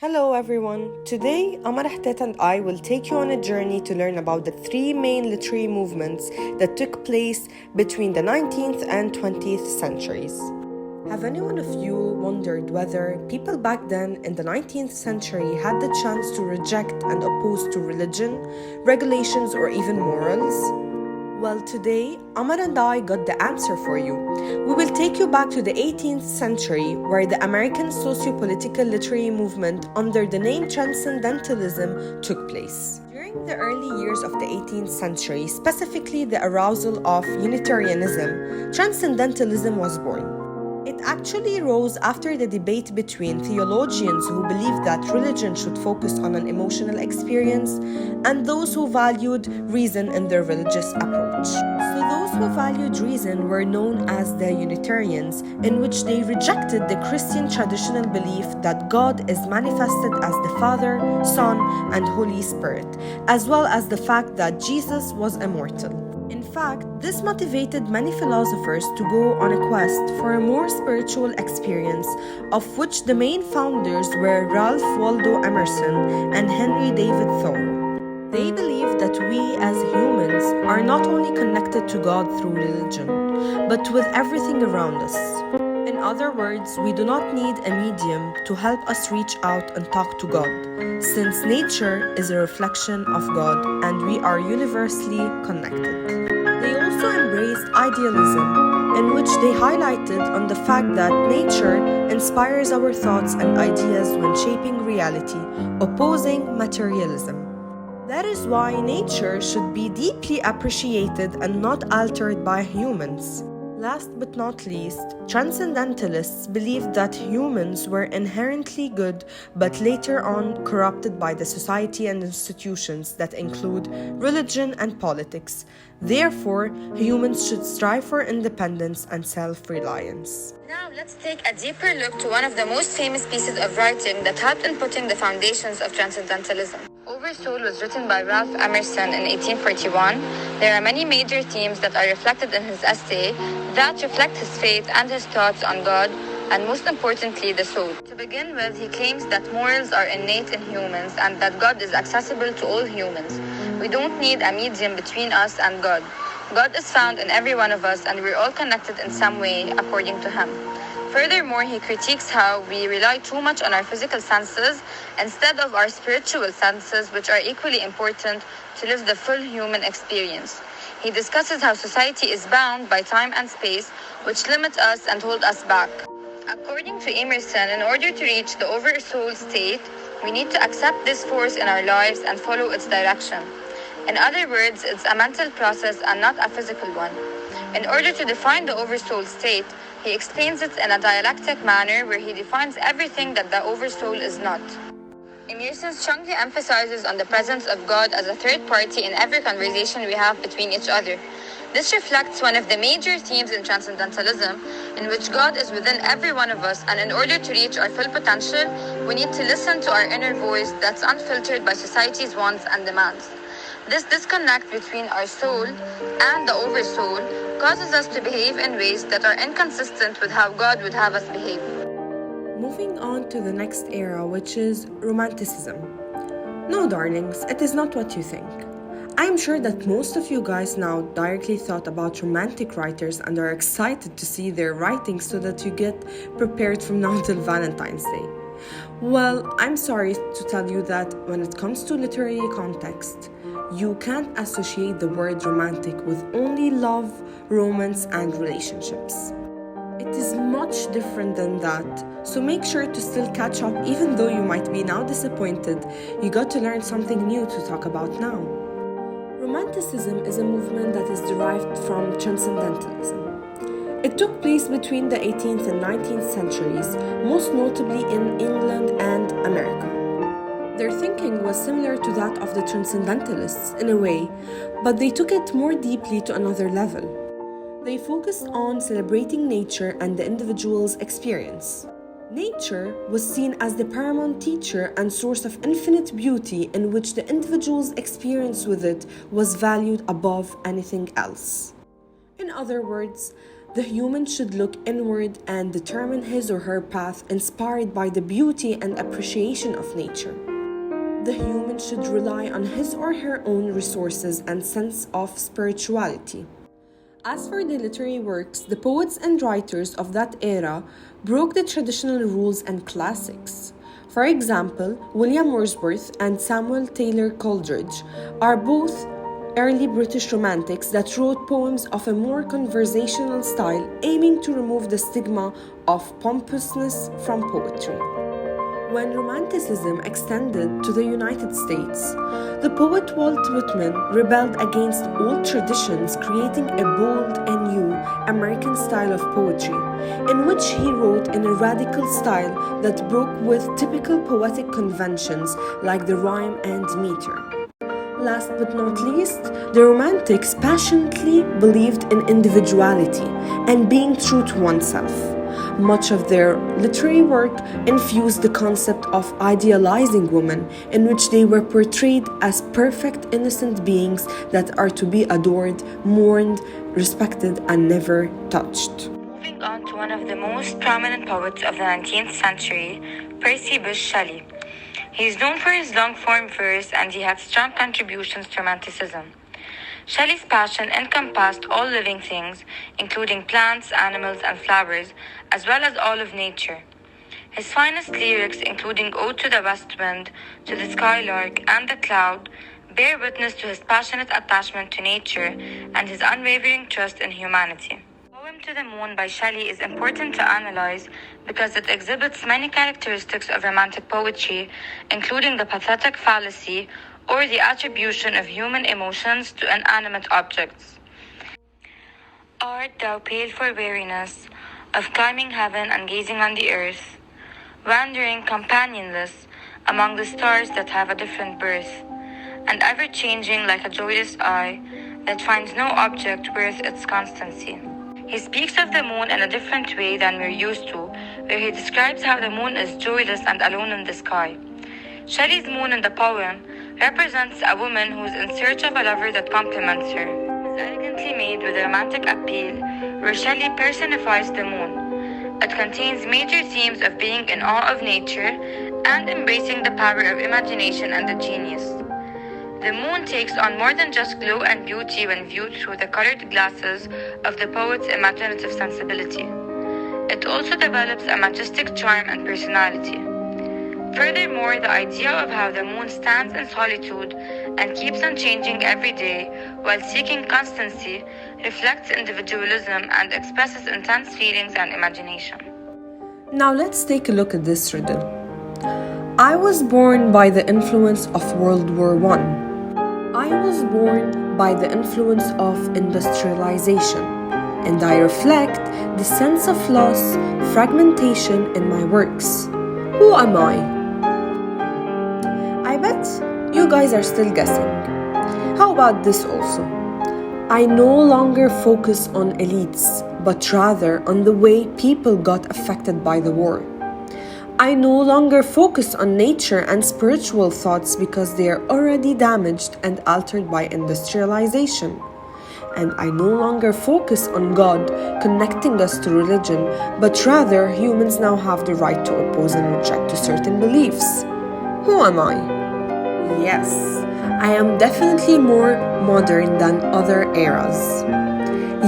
Hello everyone. Today, Hoteit and I will take you on a journey to learn about the three main literary movements that took place between the 19th and 20th centuries. Have any one of you wondered whether people back then in the 19th century had the chance to reject and oppose to religion, regulations, or even morals? Well, today, Qamar and I got the answer for you. We will take you back to the 18th century, where the American socio-political literary movement under the name Transcendentalism took place. During the early years of the 18th century, specifically the arousal of Unitarianism, Transcendentalism was born. It actually rose after the debate between theologians who believed that religion should focus on an emotional experience and those who valued reason in their religious approach. So those who valued reason were known as the Unitarians, in which they rejected the Christian traditional belief that God is manifested as the Father, Son, and Holy Spirit, as well as the fact that Jesus was immortal. In fact, this motivated many philosophers to go on a quest for a more spiritual experience, of which the main founders were Ralph Waldo Emerson and Henry David Thoreau. They believed that we as humans are not only connected to God through religion, but with everything around us. In other words, we do not need a medium to help us reach out and talk to God, since nature is a reflection of God and we are universally connected. They also embraced idealism, in which they highlighted on the fact that nature inspires our thoughts and ideas when shaping reality, opposing materialism. That is why nature should be deeply appreciated and not altered by humans. Last but not least, transcendentalists believed that humans were inherently good but later on corrupted by the society and institutions that include religion and politics. Therefore, humans should strive for independence and self-reliance. Now let's take a deeper look to one of the most famous pieces of writing that helped in putting the foundations of Transcendentalism. Oversoul was written by Ralph Emerson in 1841. There are many major themes that are reflected in his essay that reflect his faith and his thoughts on God, and most importantly, the soul. To begin with, he claims that morals are innate in humans and that God is accessible to all humans. We don't need a medium between us and God. God is found in every one of us and we're all connected in some way according to him. Furthermore, he critiques how we rely too much on our physical senses instead of our spiritual senses, which are equally important to live the full human experience. He discusses how society is bound by time and space, which limit us and hold us back. According to Emerson, in order to reach the oversoul state, we need to accept this force in our lives and follow its direction. In other words, it's a mental process and not a physical one. In order to define the oversoul state, he explains it in a dialectic manner where he defines everything that the oversoul is not. Emerson strongly emphasizes on the presence of God as a third party in every conversation we have between each other. This reflects one of the major themes in Transcendentalism, in which God is within every one of us, and in order to reach our full potential, we need to listen to our inner voice that's unfiltered by society's wants and demands. This disconnect between our soul and the oversoul causes us to behave in ways that are inconsistent with how God would have us behave. Moving on to the next era, which is Romanticism. No, darlings, it is not what you think. I am sure that most of you guys now directly thought about romantic writers and are excited to see their writings so that you get prepared from now till Valentine's Day. Well, I'm sorry to tell you that when it comes to literary context, you can't associate the word romantic with only love, romance, and relationships. It is much different than that, so make sure to still catch up even though you might be now disappointed. You got to learn something new to talk about now. Romanticism is a movement that is derived from Transcendentalism. It took place between the 18th and 19th centuries, most notably in England and America. Their thinking was similar to that of the Transcendentalists in a way, but they took it more deeply to another level. They focused on celebrating nature and the individual's experience. Nature was seen as the paramount teacher and source of infinite beauty, in which the individual's experience with it was valued above anything else. In other words, The human should look inward and determine his or her path inspired by the beauty and appreciation of nature. The human should rely on his or her own resources and sense of spirituality. As for the literary works, the poets and writers of that era broke the traditional rules and classics. For example, William Wordsworth and Samuel Taylor Coleridge are both early British romantics that wrote poems of a more conversational style, aiming to remove the stigma of pompousness from poetry. When Romanticism extended to the United States, the poet Walt Whitman rebelled against old traditions, creating a bold and new American style of poetry, in which he wrote in a radical style that broke with typical poetic conventions like the rhyme and meter. Last but not least, the Romantics passionately believed in individuality and being true to oneself. Much of their literary work infused the concept of idealizing women, in which they were portrayed as perfect, innocent beings that are to be adored, mourned, respected, and never touched. Moving on to one of the most prominent poets of the 19th century, Percy Bysshe Shelley. He is known for his long-form verse, and he had strong contributions to Romanticism. Shelley's passion encompassed all living things, including plants, animals, and flowers, as well as all of nature. His finest lyrics, including Ode to the West Wind, to the Skylark, and the Cloud, bear witness to his passionate attachment to nature and his unwavering trust in humanity. Poem to the Moon by Shelley is important to analyze because it exhibits many characteristics of Romantic poetry, including the pathetic fallacy or the attribution of human emotions to inanimate objects. Art thou pale for weariness of climbing heaven and gazing on the earth, wandering companionless among the stars that have a different birth, and ever changing like a joyous eye that finds no object worth its constancy. He speaks of the moon in a different way than we're used to, where he describes how the moon is joyless and alone in the sky. Shelley's moon in the poem represents a woman who is in search of a lover that complements her. It is elegantly made with a romantic appeal, where Shelley personifies the moon. It contains major themes of being in awe of nature and embracing the power of imagination and the genius. The moon takes on more than just glow and beauty when viewed through the colored glasses of the poet's imaginative sensibility. It also develops a majestic charm and personality. Furthermore, the idea of how the moon stands in solitude and keeps on changing every day while seeking constancy reflects individualism and expresses intense feelings and imagination. Now let's take a look at this riddle. I was born by the influence of World War I. I was born by the influence of industrialization, and I reflect the sense of loss, fragmentation in my works. Who am I? I bet you guys are still guessing. How about this also? I no longer focus on elites, but rather on the way people got affected by the war. I no longer focus on nature and spiritual thoughts because they are already damaged and altered by industrialization. And I no longer focus on God connecting us to religion, but rather humans now have the right to oppose and reject to certain beliefs. Who am I? Yes, I am definitely more modern than other eras.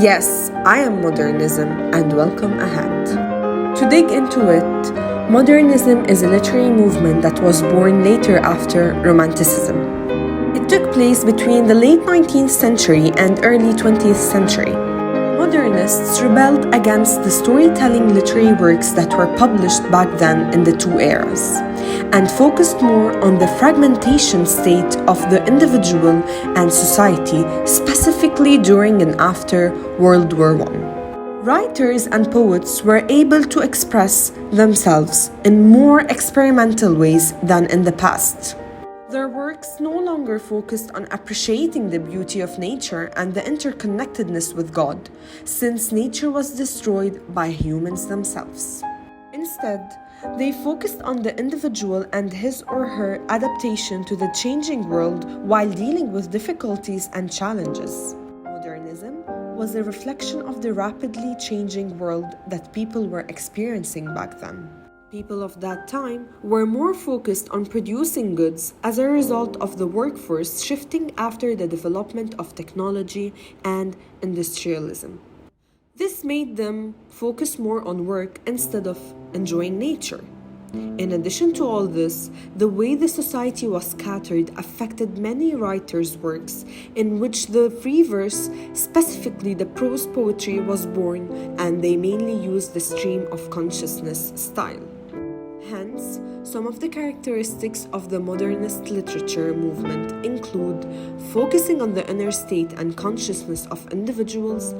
Yes, I am modernism, and welcome ahead. To dig into it, modernism is a literary movement that was born later after Romanticism. It took place between the late 19th century and early 20th century. Modernists rebelled against the storytelling literary works that were published back then in the two eras, and focused more on the fragmentation state of the individual and society, specifically during and after World War I. Writers and poets were able to express themselves in more experimental ways than in the past. Their works no longer focused on appreciating the beauty of nature and the interconnectedness with God, since nature was destroyed by humans themselves. Instead, they focused on the individual and his or her adaptation to the changing world while dealing with difficulties and challenges. Modernism was a reflection of the rapidly changing world that people were experiencing back then. People of that time were more focused on producing goods as a result of the workforce shifting after the development of technology and industrialism. This made them focus more on work instead of enjoying nature. In addition to all this, the way the society was scattered affected many writers' works in which the free verse, specifically the prose poetry, was born, and they mainly used the stream of consciousness style. Hence, some of the characteristics of the modernist literature movement include focusing on the inner state and consciousness of individuals,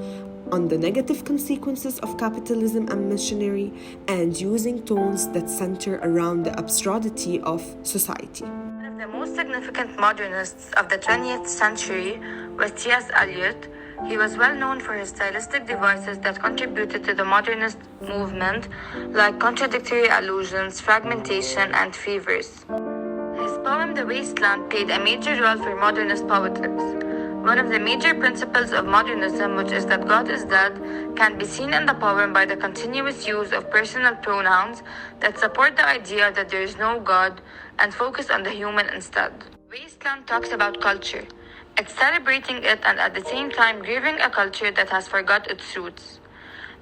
on the negative consequences of capitalism and machinery, and using tones that center around the absurdity of society. One of the most significant modernists of the 20th century was T.S. Eliot. He was well known for his stylistic devices that contributed to the modernist movement, like contradictory allusions, fragmentation, and free verse. His poem The Wasteland played a major role for modernist poetics. One of the major principles of modernism, which is that God is dead, can be seen in the poem by the continuous use of personal pronouns that support the idea that there is no God and focus on the human instead. Wasteland talks about culture. It's celebrating it and at the same time grieving a culture that has forgot its roots.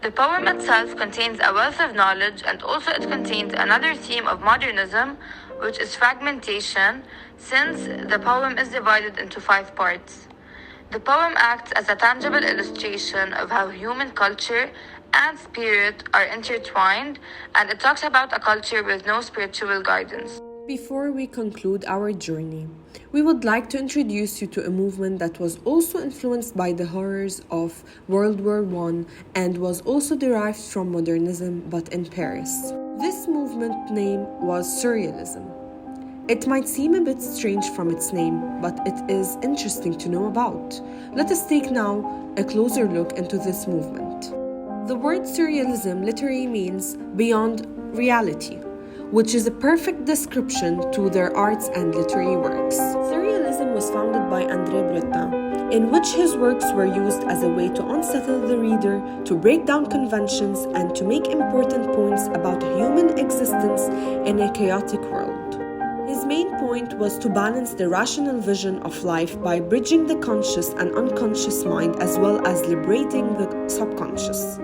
The poem itself contains a wealth of knowledge, and also it contains another theme of modernism, which is fragmentation, since the poem is divided into 5 parts. The poem acts as a tangible illustration of how human culture and spirit are intertwined, and it talks about a culture with no spiritual guidance. Before we conclude our journey, we would like to introduce you to a movement that was also influenced by the horrors of World War I and was also derived from modernism, but in Paris. This movement name was Surrealism. It might seem a bit strange from its name, but it is interesting to know about. Let us take now a closer look into this movement. The word Surrealism literally means beyond reality, which is a perfect description to their arts and literary works. Surrealism was founded by André Breton, in which his works were used as a way to unsettle the reader, to break down conventions, and to make important points about human existence in a chaotic world. His main point was to balance the rational vision of life by bridging the conscious and unconscious mind, as well as liberating the subconscious.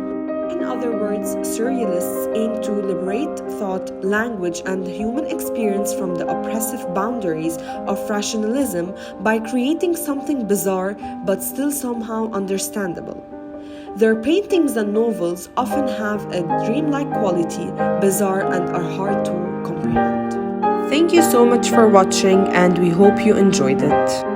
In other words, surrealists aim to liberate thought, language, and human experience from the oppressive boundaries of rationalism by creating something bizarre but still somehow understandable. Their paintings and novels often have a dreamlike quality, bizarre, and are hard to comprehend. Thank you so much for watching, and we hope you enjoyed it.